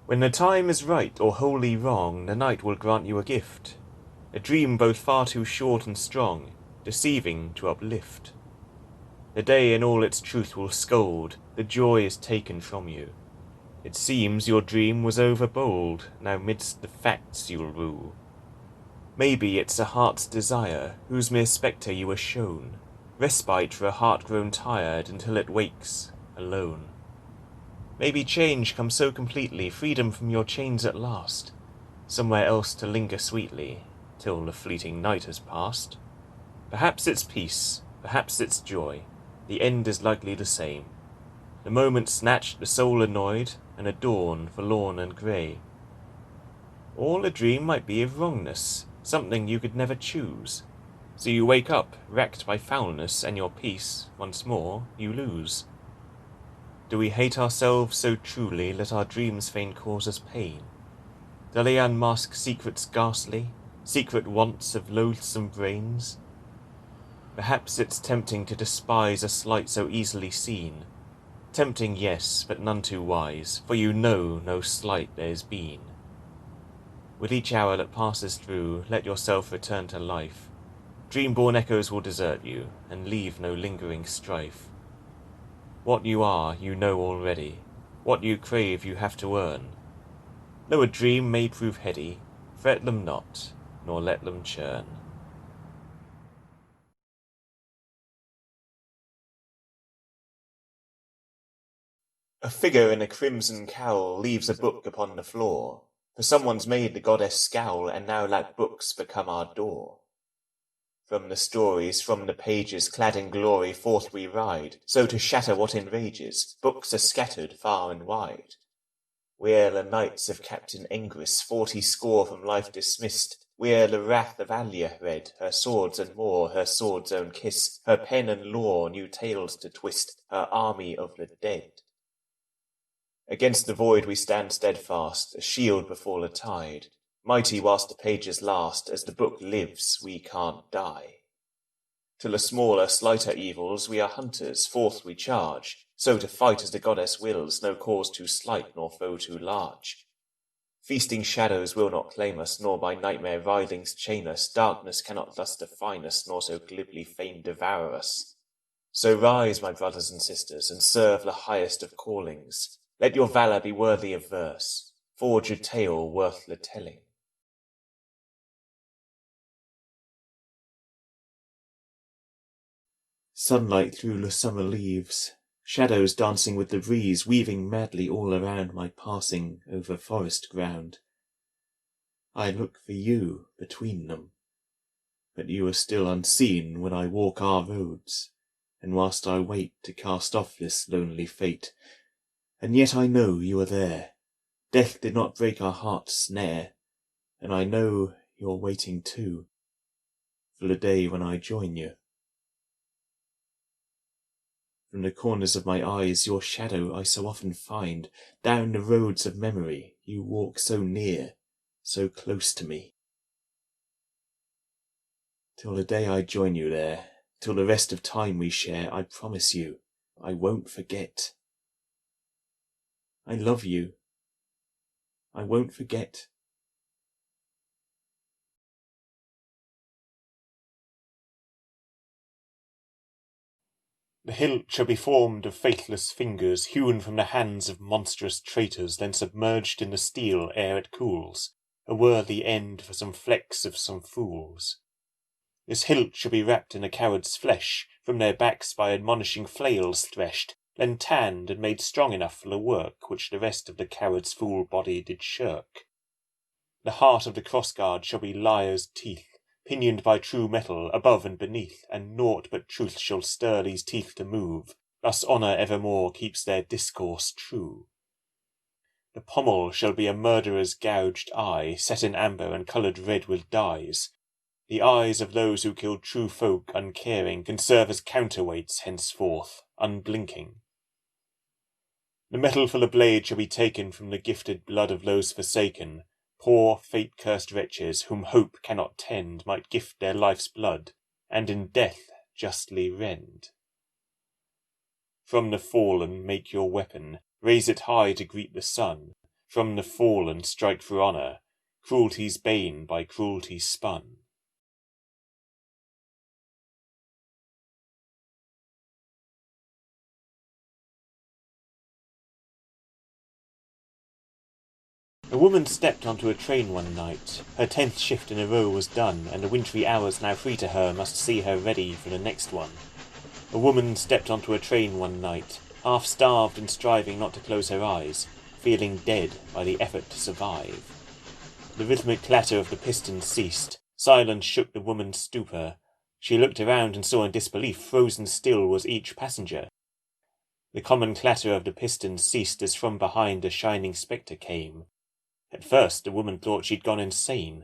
When the time is right or wholly wrong, the night will grant you a gift. A dream both far too short and strong, deceiving to uplift. The day in all its truth will scold, the joy is taken from you. It seems your dream was overbold, now midst the facts you'll rue. Maybe it's a heart's desire, whose mere spectre you are shown, respite for a heart grown tired until it wakes, alone. Maybe change comes so completely, freedom from your chains at last, somewhere else to linger sweetly, till the fleeting night has passed. Perhaps it's peace, perhaps it's joy, the end is likely the same. The moment snatched, the soul annoyed, and a dawn forlorn and grey. All a dream might be of wrongness, something you could never choose. So you wake up, wrecked by foulness, and your peace, once more, you lose. Do we hate ourselves so truly, let our dreams fain cause us pain? Do they unmask secrets ghastly, secret wants of loathsome brains? Perhaps it's tempting to despise a slight so easily seen. Tempting, yes, but none too wise, for you know no slight there's been. With each hour that passes through, let yourself return to life. Dream-born echoes will desert you, and leave no lingering strife. What you are, you know already. What you crave, you have to earn. Though a dream may prove heady, fret them not, nor let them churn. A figure in a crimson cowl leaves a book upon the floor, for someone's made the goddess scowl, and now like books become our door. From the stories, from the pages, clad in glory, forth we ride, so to shatter what enrages. Books are scattered far and wide. We're the knights of Captain Engris, 40 score from life dismissed. We're the wrath of Alia read, her swords and more, her sword's own kiss, her pen and lore, new tales to twist, her army of the dead. Against the void we stand steadfast, a shield before the tide. Mighty whilst the pages last, as the book lives, we can't die. To the smaller, slighter evils we are hunters, forth we charge, so to fight as the goddess wills, no cause too slight nor foe too large. Feasting shadows will not claim us, nor by nightmare writhings chain us, darkness cannot thus define us, nor so glibly fain devour us. So rise, my brothers and sisters, and serve the highest of callings. Let your valour be worthy of verse, forge a tale worth the telling. Sunlight through the summer leaves, shadows dancing with the breeze, weaving madly all around my passing over forest ground. I look for you between them, but you are still unseen when I walk our roads, and whilst I wait to cast off this lonely fate. And yet I know you are there. Death did not break our heart's snare, and I know you're waiting too, for the day when I join you. From the corners of my eyes your shadow I so often find. Down the roads of memory you walk so near, so close to me. Till the day I join you there, till the rest of time we share, I promise you I won't forget. I love you. I won't forget. The hilt shall be formed of faithless fingers, hewn from the hands of monstrous traitors, then submerged in the steel ere it cools, a worthy end for some flecks of some fools. This hilt shall be wrapped in a coward's flesh, from their backs by admonishing flails threshed, then tanned and made strong enough for the work which the rest of the coward's fool body did shirk. The heart of the crossguard shall be liar's teeth, pinioned by true metal above and beneath, and naught but truth shall stir these teeth to move. Thus honour evermore keeps their discourse true. The pommel shall be a murderer's gouged eye, set in amber and coloured red with dyes. The eyes of those who killed true folk uncaring can serve as counterweights henceforth, unblinking. The metal for the blade shall be taken from the gifted blood of those forsaken. Poor fate-cursed wretches, whom hope cannot tend, might gift their life's blood, and in death justly rend. From the fallen make your weapon, raise it high to greet the sun. from the fallen strike for honour, cruelty's bane by cruelty spun. A woman stepped onto a train one night. Her 10th shift in a row was done, and the wintry hours now free to her must see her ready for the next one. A woman stepped onto a train one night, half-starved and striving not to close her eyes, feeling dead by the effort to survive. The rhythmic clatter of the pistons ceased. Silence shook the woman's stupor. She looked around and saw in disbelief frozen still was each passenger. The common clatter of the pistons ceased as from behind a shining spectre came. At first the woman thought she'd gone insane.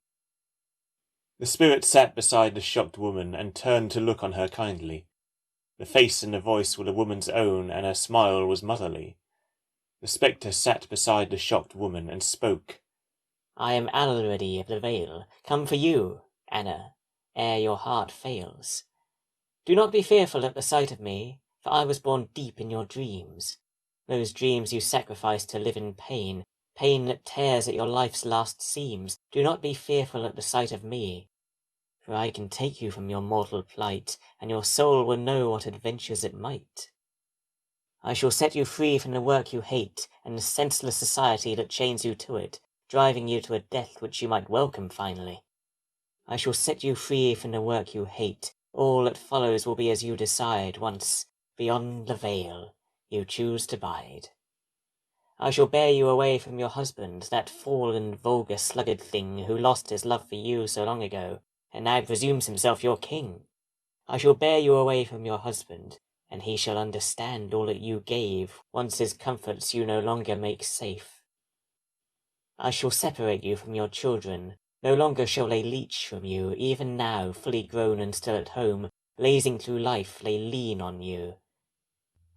The spirit sat beside the shocked woman and turned to look on her kindly. The face and the voice were the woman's own, and her smile was motherly. The spectre sat beside the shocked woman and spoke. "I am Already of the Vale, come for you, Anna, ere your heart fails. Do not be fearful at the sight of me, for I was born deep in your dreams. Those dreams you sacrificed to live in pain, pain that tears at your life's last seams. Do not be fearful at the sight of me, for I can take you from your mortal plight, and your soul will know what adventures it might. I shall set you free from the work you hate, and the senseless society that chains you to it, driving you to a death which you might welcome finally. I shall set you free from the work you hate. All that follows will be as you decide, once, beyond the veil, you choose to bide. I shall bear you away from your husband, that fallen, vulgar, sluggard thing, who lost his love for you so long ago, and now presumes himself your king. I shall bear you away from your husband, and he shall understand all that you gave, once his comforts you no longer make safe. I shall separate you from your children. No longer shall they leech from you, even now, fully grown and still at home, blazing through life, they lean on you.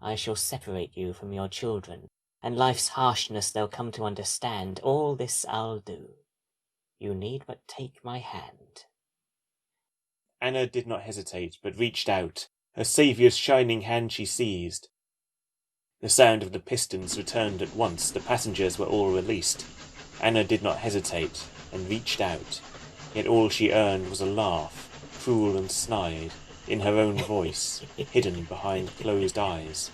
I shall separate you from your children, and life's harshness they'll come to understand. All this I'll do. You need but take my hand. Anna did not hesitate, but reached out. Her saviour's shining hand she seized. The sound of the pistons returned at once. The passengers were all released. Anna did not hesitate, and reached out. Yet all she earned was a laugh, cruel and snide, in her own voice, hidden behind closed eyes.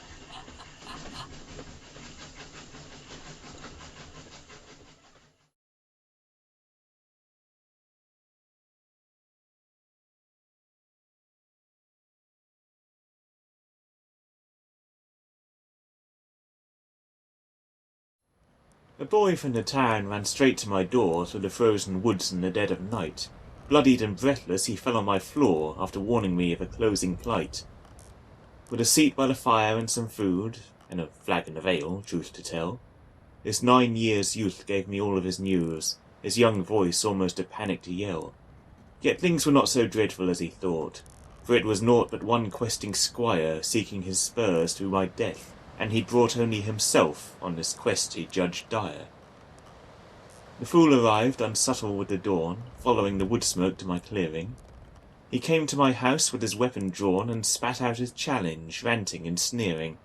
A boy from the town ran straight to my door through the frozen woods in the dead of night. Bloodied and breathless, he fell on my floor after warning me of a closing plight. With a seat by the fire and some food, and a flagon of ale, truth to tell, this 9 years youth gave me all of his news, his young voice almost a panicked yell. Yet things were not so dreadful as he thought, for it was naught but one questing squire seeking his spurs through my death, and he'd brought only himself on this quest he judged dire. The fool arrived unsubtle with the dawn, following the wood smoke to my clearing. He came to my house with his weapon drawn, and spat out his challenge, ranting and sneering.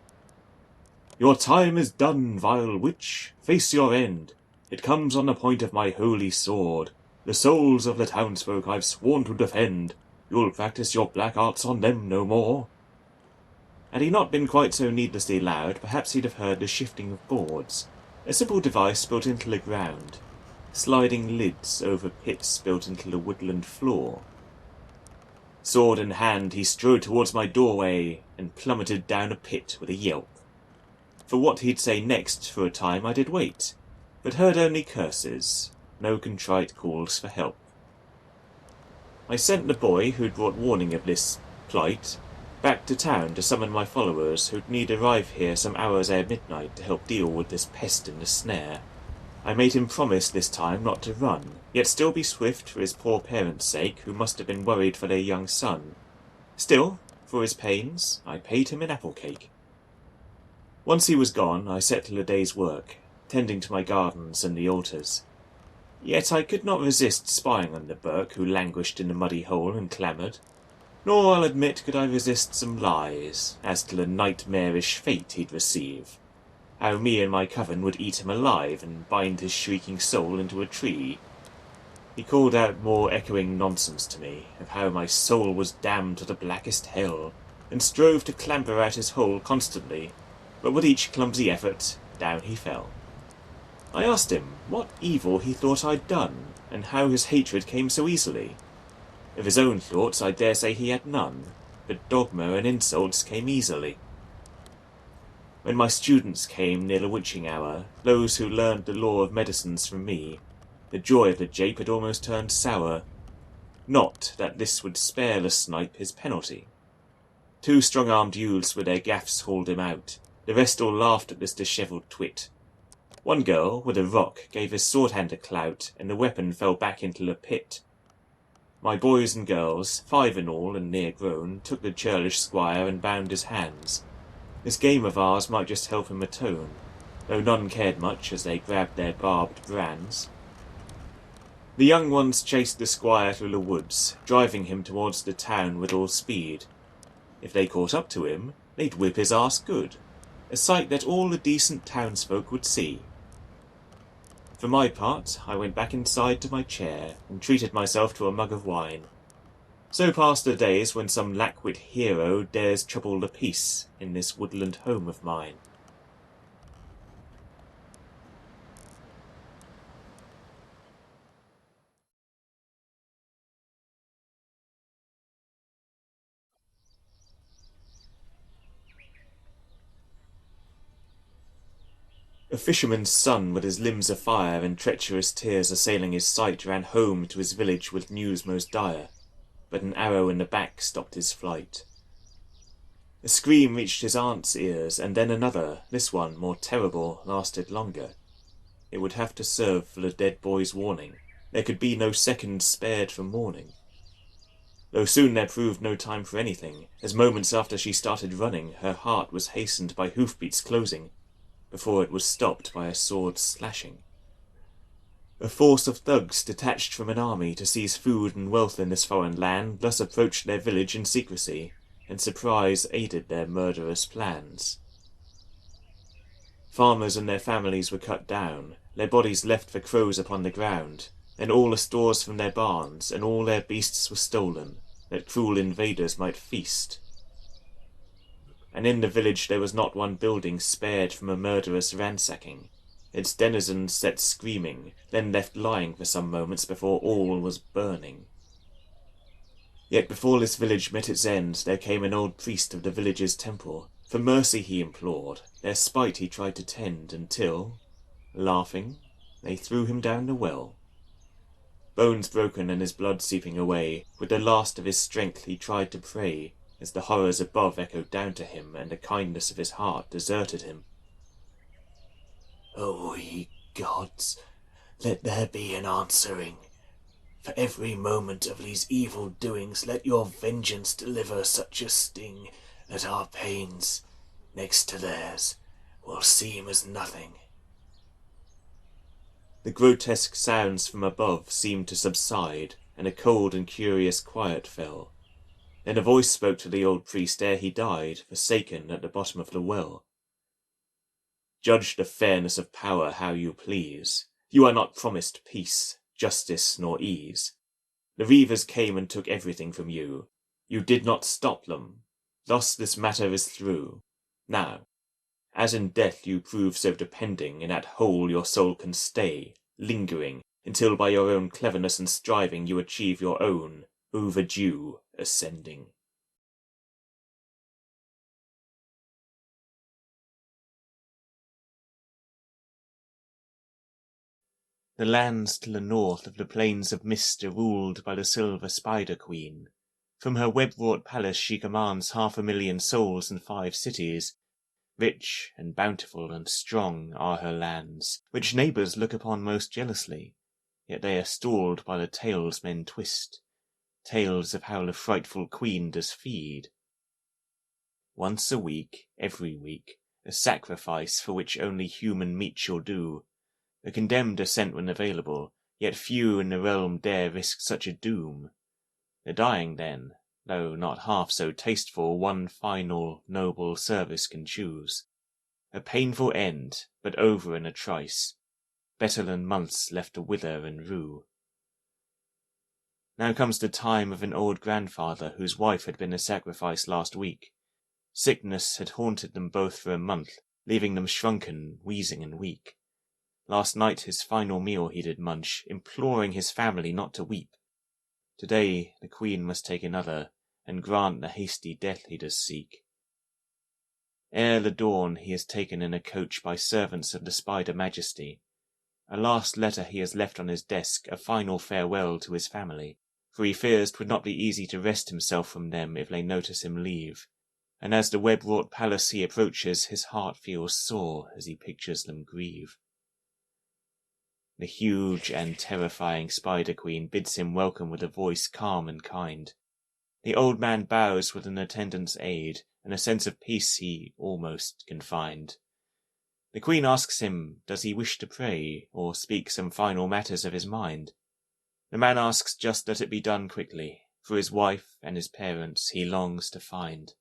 "Your time is done, vile witch, face your end. It comes on the point of my holy sword. The souls of the townsfolk I've sworn to defend. You'll practice your black arts on them no more." Had he not been quite so needlessly loud, perhaps he'd have heard the shifting of boards, a simple device built into the ground, sliding lids over pits built into the woodland floor. Sword in hand, he strode towards my doorway and plummeted down a pit with a yelp. For what he'd say next for a time I did wait, but heard only curses, no contrite calls for help. I sent the boy who'd brought warning of this plight back to town to summon my followers, who'd need arrive here some hours ere midnight to help deal with this pest in the snare. I made him promise this time not to run, yet still be swift for his poor parents' sake, who must have been worried for their young son. Still, for his pains, I paid him an apple cake. Once he was gone, I set to the day's work, tending to my gardens and the altars. Yet I could not resist spying on the Burke, who languished in the muddy hole and clamoured. Nor, I'll admit, could I resist some lies as to the nightmarish fate he'd receive. how me and my coven would eat him alive and bind his shrieking soul into a tree. He called out more echoing nonsense to me, of how my soul was damned to the blackest hell, and strove to clamber out his hole constantly, but with each clumsy effort, down he fell. I asked him what evil he thought I'd done, and how his hatred came so easily. Of his own thoughts I dare say he had none, but dogma and insults came easily. When my students came near the witching hour, those who learned the law of medicines from me, the joy of the jape had almost turned sour. Not that this would spare the snipe his penalty. 2 strong-armed youths with their gaffs hauled him out. The rest all laughed at this dishevelled twit. One girl, with a rock, gave his sword-hand a clout, and the weapon fell back into the pit. My boys and girls, 5 in all and near grown, took the churlish squire and bound his hands. This game of ours might just help him atone, though none cared much as they grabbed their barbed brands. The young ones chased the squire through the woods, driving him towards the town with all speed. If they caught up to him, they'd whip his arse good, a sight that all the decent townsfolk would see. For my part, I went back inside to my chair and treated myself to a mug of wine. So passed the days when some lackwit hero dares trouble the peace in this woodland home of mine. A fisherman's son with his limbs afire and treacherous tears assailing his sight ran home to his village with news most dire, but an arrow in the back stopped his flight. A scream reached his aunt's ears, and then another, this one, more terrible, lasted longer. It would have to serve for the dead boy's warning. There could be no seconds spared for mourning. Though soon there proved no time for anything, as moments after she started running, her heart was hastened by hoofbeats closing, before it was stopped by a sword slashing. A force of thugs detached from an army to seize food and wealth in this foreign land thus approached their village in secrecy, and surprise aided their murderous plans. Farmers and their families were cut down, their bodies left for crows upon the ground, and all the stores from their barns and all their beasts were stolen, that cruel invaders might feast. And in the village there was not one building spared from a murderous ransacking, its denizens set screaming, then left lying for some moments before all was burning. Yet before this village met its end, there came an old priest of the village's temple. For mercy he implored, their spite he tried to tend, until, laughing, they threw him down the well. Bones broken and his blood seeping away, with the last of his strength he tried to pray, as the horrors above echoed down to him, and the kindness of his heart deserted him. O ye gods, let there be an answering. For every moment of these evil doings let your vengeance deliver such a sting that our pains, next to theirs, will seem as nothing. The grotesque sounds from above seemed to subside, and a cold and curious quiet fell. Then a voice spoke to the old priest ere he died, forsaken at the bottom of the well. Judge the fairness of power how you please. You are not promised peace, justice, nor ease. The reavers came and took everything from you. You did not stop them. Thus this matter is through. Now, as in death you prove so depending, in that hole your soul can stay, lingering, until by your own cleverness and striving you achieve your own, overdue, ascending. The lands to the north of the plains of mist are ruled by the silver spider queen. From her web-wrought palace she commands 500,000 souls and 5 cities. Rich and bountiful and strong are her lands, which neighbours look upon most jealously, yet they are stalled by the tales men twist, tales of how the frightful queen does feed. Once a week, every week, a sacrifice for which only human meat shall do. The condemned are sent when available, yet few in the realm dare risk such a doom. The dying then, though not half so tasteful, one final, noble service can choose. A painful end, but over in a trice, better than months left to wither and rue. Now comes the time of an old grandfather whose wife had been a sacrifice last week. Sickness had haunted them both for a month, leaving them shrunken, wheezing and weak. Last night his final meal he did munch, imploring his family not to weep. Today the Queen must take another, and grant the hasty death he does seek. Ere the dawn he is taken in a coach by servants of the Spider Majesty. A last letter he has left on his desk, a final farewell to his family, for he fears 'twould not be easy to wrest himself from them if they notice him leave. And as the web-wrought palace he approaches, his heart feels sore as he pictures them grieve. The huge and terrifying Spider-Queen bids him welcome with a voice calm and kind. The old man bows with an attendant's aid, and a sense of peace he almost can find. The Queen asks him, does he wish to pray, or speak some final matters of his mind? The man asks just that it be done quickly, for his wife and his parents he longs to find.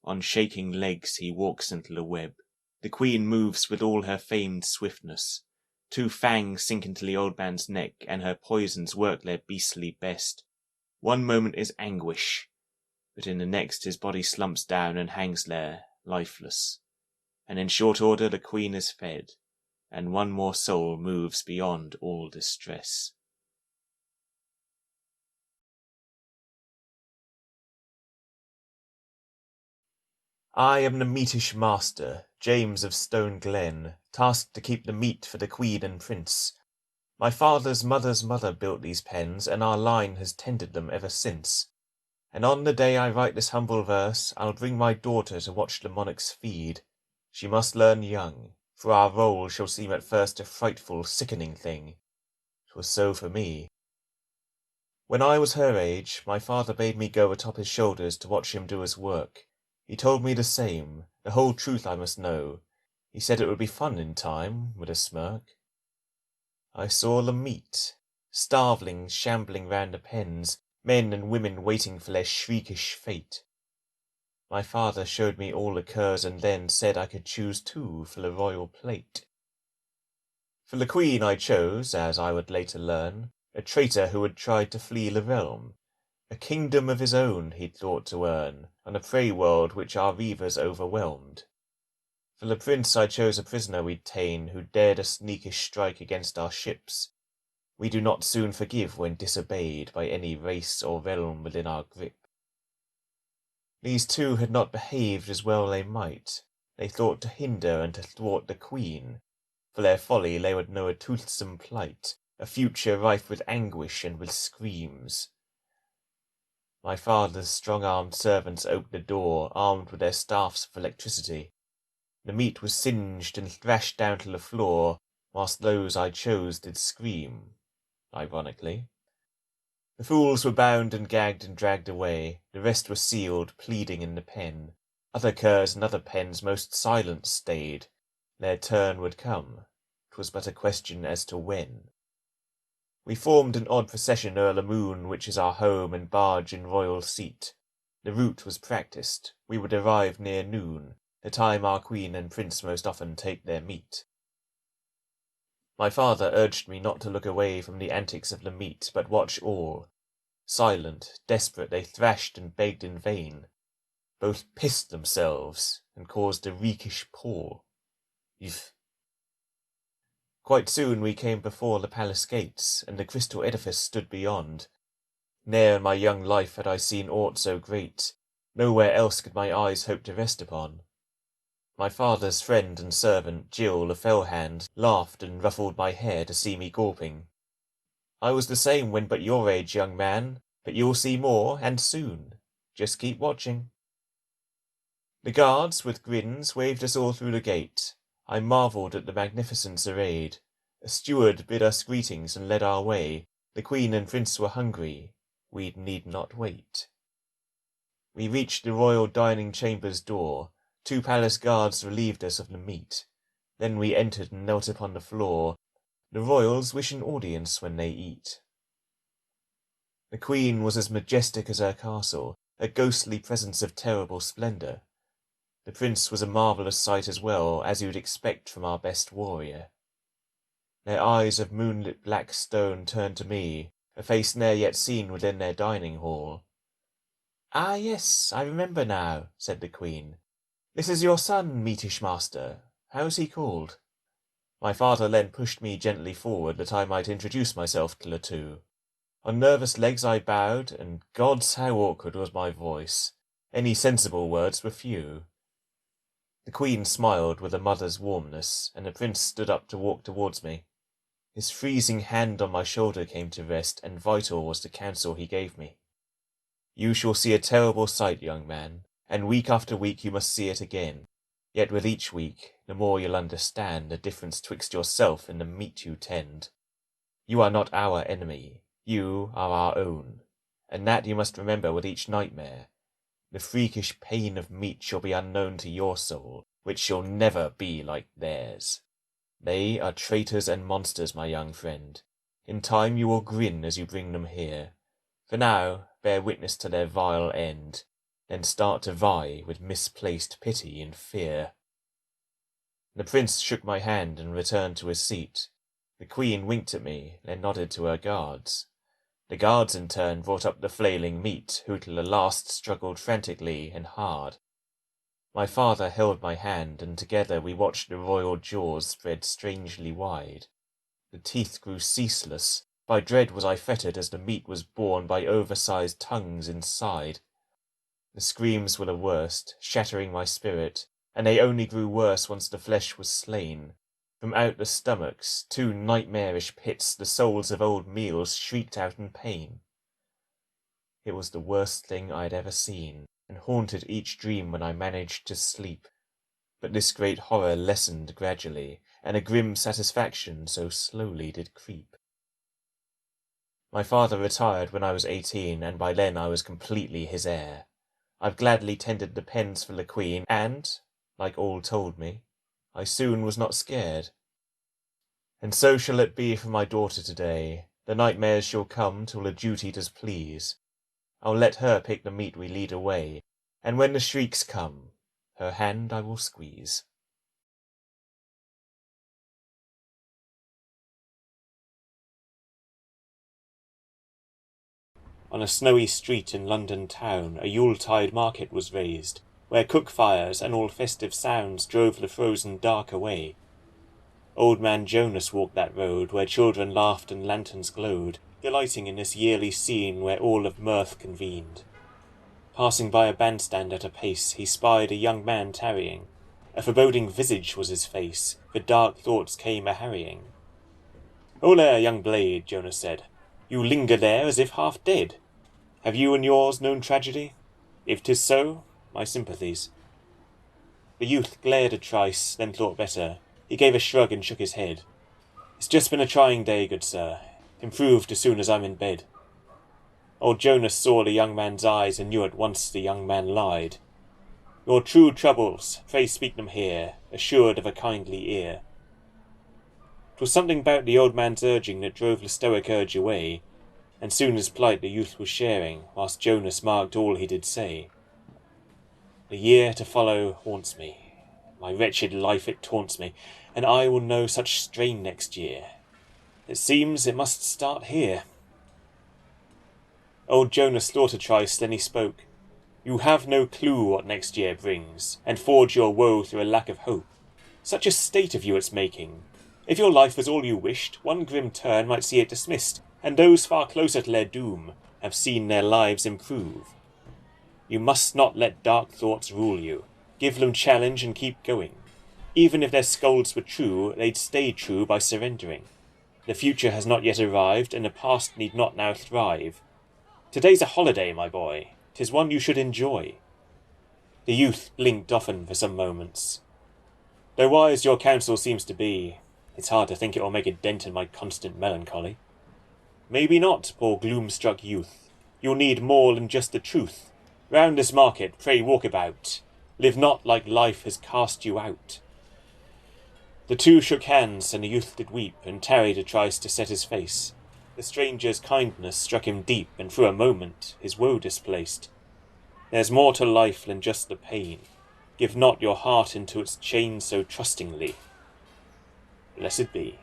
On shaking legs he walks into the web. The Queen moves with all her famed swiftness. 2 fangs sink into the old man's neck, and her poisons work their beastly best. One moment is anguish, but in the next his body slumps down and hangs there, lifeless. And in short order the Queen is fed, and one more soul moves beyond all distress. I am the meatish master, James of Stone Glen, tasked to keep the meat for the Queen and Prince. My father's mother's mother built these pens, and our line has tended them ever since. And on the day I write this humble verse, I'll bring my daughter to watch the monarchs feed. She must learn young, for our role shall seem at first a frightful, sickening thing. 'Twas so for me. When I was her age, my father bade me go atop his shoulders to watch him do his work. He told me the same, the whole truth I must know. He said it would be fun in time, with a smirk. I saw them meet, starvelings shambling round the pens, men and women waiting for their shriekish fate. My father showed me all the curs and then said I could choose 2 for the royal plate. For the Queen I chose, as I would later learn, a traitor who had tried to flee the realm. A kingdom of his own he'd thought to earn, on a prey world which our reavers overwhelmed. For the prince I chose a prisoner we'd ta'en, who dared a sneakish strike against our ships. We do not soon forgive when disobeyed by any race or realm within our grip. These 2 had not behaved as well they might. They thought to hinder and to thwart the Queen. For their folly they would know a toothsome plight, a future rife with anguish and with screams. My father's strong-armed servants opened the door, armed with their staffs of electricity. The meat was singed and thrashed down to the floor, whilst those I chose did scream, ironically. The fools were bound and gagged and dragged away, the rest were sealed, pleading in the pen. Other curs and other pens most silent stayed. Their turn would come. 'Twas but a question as to when. We formed an odd procession o'er the moon, which is our home and barge and royal seat. The route was practised. We would arrive near noon, the time our Queen and Prince most often take their meat. My father urged me not to look away from the antics of the meat, but watch all. Silent, desperate, they thrashed and begged in vain. Both pissed themselves, and caused a reekish pour. Quite soon we came before the palace gates, and the crystal edifice stood beyond. Ne'er in my young life had I seen aught so great. Nowhere else could my eyes hope to rest upon. My father's friend and servant, Jill, the fell hand, laughed and ruffled my hair to see me gawping. I was the same when but your age, young man, but you'll see more, and soon. Just keep watching. The guards, with grins, waved us all through the gate. I marvelled at the magnificence arrayed. A steward bid us greetings and led our way. The Queen and Prince were hungry. We need not wait. We reached the royal dining chamber's door. 2 palace guards relieved us of the meat. Then we entered and knelt upon the floor. The royals wish an audience when they eat. The Queen was as majestic as her castle, a ghostly presence of terrible splendour. The prince was a marvellous sight as well, as you'd expect from our best warrior. Their eyes of moonlit black stone turned to me, a face ne'er yet seen within their dining hall. "Ah, yes, I remember now," said the queen. "This is your son, meatish master. How's he called?" My father then pushed me gently forward that I might introduce myself to the two. On nervous legs I bowed, and gods, how awkward was my voice. Any sensible words were few. The queen smiled with a mother's warmness, and the prince stood up to walk towards me. His freezing hand on my shoulder came to rest, and vital was the counsel he gave me. "You shall see a terrible sight, young man, and week after week you must see it again. Yet with each week, the more you'll understand the difference twixt yourself and the meat you tend. You are not our enemy, you are our own, and that you must remember with each nightmare. The freakish pain of meat shall be unknown to your soul, which shall never be like theirs. They are traitors and monsters, my young friend. In time you will grin as you bring them here. For now, bear witness to their vile end, then start to vie with misplaced pity and fear." The prince shook my hand and returned to his seat. The queen winked at me, then nodded to her guards. The guards in turn brought up the flailing meat, who till the last struggled frantically and hard. My father held my hand, and together we watched the royal jaws spread strangely wide. The teeth grew ceaseless. By dread was I fettered as the meat was borne by oversized tongues inside. The screams were the worst, shattering my spirit, and they only grew worse once the flesh was slain. From out the stomachs, two nightmarish pits, the souls of old meals shrieked out in pain. It was the worst thing I had ever seen, and haunted each dream when I managed to sleep. But this great horror lessened gradually, and a grim satisfaction so slowly did creep. My father retired when I was 18, and by then I was completely his heir. I've gladly tended the pens for the queen, and, like all told me, I soon was not scared. And so shall it be for my daughter today. The nightmares shall come till the duty does please. I'll let her pick the meat we lead away, and when the shrieks come, her hand I will squeeze. On a snowy street in London town, a Yuletide market was raised, where cook fires and all festive sounds drove the frozen dark away. Old man Jonas walked that road, where children laughed and lanterns glowed, delighting in this yearly scene where all of mirth convened. Passing by a bandstand at a pace, he spied a young man tarrying. A foreboding visage was his face, for dark thoughts came a-harrying. "Ho there, young blade," Jonas said. "You linger there as if half dead. Have you and yours known tragedy? If 'tis so, my sympathies." The youth glared a trice, then thought better. He gave a shrug and shook his head. "It's just been a trying day, good sir. Improved as soon as I'm in bed." Old Jonas saw the young man's eyes and knew at once the young man lied. "Your true troubles, pray speak them here, assured of a kindly ear." 'Twas something about the old man's urging that drove the stoic urge away, and soon his plight the youth was sharing, whilst Jonas marked all he did say. "The year to follow haunts me, my wretched life it taunts me, and I will know such strain next year. It seems it must start here." Old Jonas thought a trice, then he spoke. "You have no clue what next year brings, and forge your woe through a lack of hope. Such a state of you it's making. If your life was all you wished, one grim turn might see it dismissed, and those far closer to their doom have seen their lives improve. You must not let dark thoughts rule you. Give them challenge and keep going. Even if their scolds were true, they'd stay true by surrendering. The future has not yet arrived, and the past need not now thrive. Today's a holiday, my boy. 'Tis one you should enjoy." The youth blinked often for some moments. "Though wise your counsel seems to be, it's hard to think it will make a dent in my constant melancholy." "Maybe not, poor gloom-struck youth. You'll need more than just the truth. Round this market, pray walk about. Live not like life has cast you out." The two shook hands, and the youth did weep, and tarried a trice to set his face. The stranger's kindness struck him deep, and for a moment his woe displaced. There's more to life than just the pain. Give not your heart into its chains so trustingly. Blessed be.